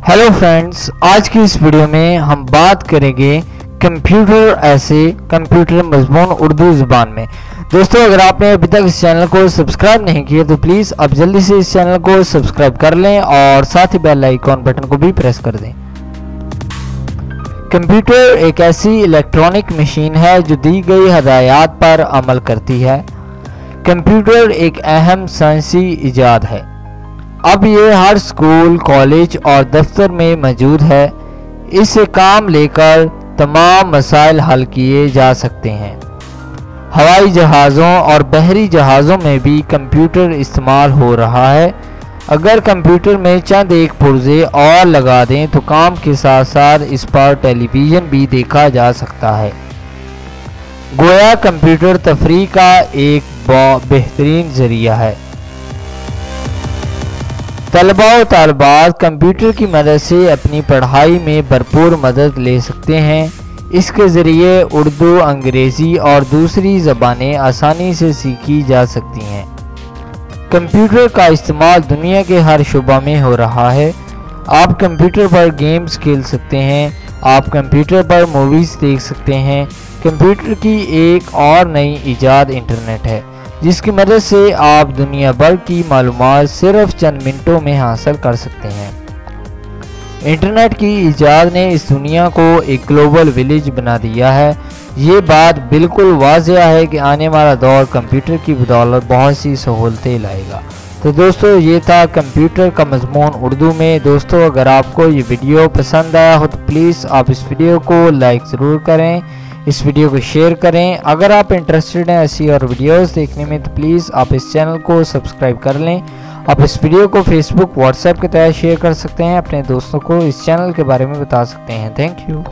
Hello friends, आज की इस वीडियो में हम बात करेंगे कंप्यूटर ऐसे कंप्यूटर मज़मून उर्दू ज़ुबान में। दोस्तों, अगर आपने अभी तक इस चैनल को सब्सक्राइब नहीं किया तो प्लीज़ अब जल्दी से इस चैनल को सब्सक्राइब कर लें और साथ ही बेल आइकॉन बटन को भी प्रेस कर दें। कंप्यूटर एक ऐसी इलेक्ट्रॉनिक मशीन है जो दी गई हदायत पर अमल करती है। कंप्यूटर एक अहम साइंसी इजाद है। अब ये हर स्कूल, कॉलेज और दफ्तर में मौजूद है। इससे काम लेकर तमाम मसाइल हल किए जा सकते हैं। हवाई जहाज़ों और बहरी जहाज़ों में भी कंप्यूटर इस्तेमाल हो रहा है। अगर कंप्यूटर में चंद एक पुर्जे और लगा दें तो काम के साथ साथ इस पर टेलीविज़न भी देखा जा सकता है। गोया कंप्यूटर तफरीह का एक बेहतरीन ज़रिया है। तलबा और तालिबात कंप्यूटर की मदद से अपनी पढ़ाई में भरपूर मदद ले सकते हैं। इसके ज़रिए उर्दू, अंग्रेज़ी और दूसरी ज़बानें आसानी से सीखी जा सकती हैं। कंप्यूटर का इस्तेमाल दुनिया के हर शुबा में हो रहा है। आप कंप्यूटर पर गेम्स खेल सकते हैं, आप कंप्यूटर पर मूवीज़ देख सकते हैं। कंप्यूटर की एक और नई इजाद इंटरनेट है, जिसकी मदद से आप दुनिया भर की मालूमात सिर्फ चंद मिनटों में हासिल कर सकते हैं। इंटरनेट की इजाद ने इस दुनिया को एक ग्लोबल विलेज बना दिया है। ये बात बिल्कुल वाज़ेह है कि आने वाला दौर कंप्यूटर की बदौलत बहुत सी सहूलतें लाएगा। तो दोस्तों, ये था कंप्यूटर का मज़मून उर्दू में। दोस्तों, अगर आपको ये वीडियो पसंद आया हो तो प्लीज़ आप इस वीडियो को लाइक ज़रूर करें, इस वीडियो को शेयर करें। अगर आप इंटरेस्टेड हैं ऐसी और वीडियोस देखने में तो प्लीज़ आप इस चैनल को सब्सक्राइब कर लें। आप इस वीडियो को फेसबुक, व्हाट्सएप के तहत शेयर कर सकते हैं। अपने दोस्तों को इस चैनल के बारे में बता सकते हैं। Thank you.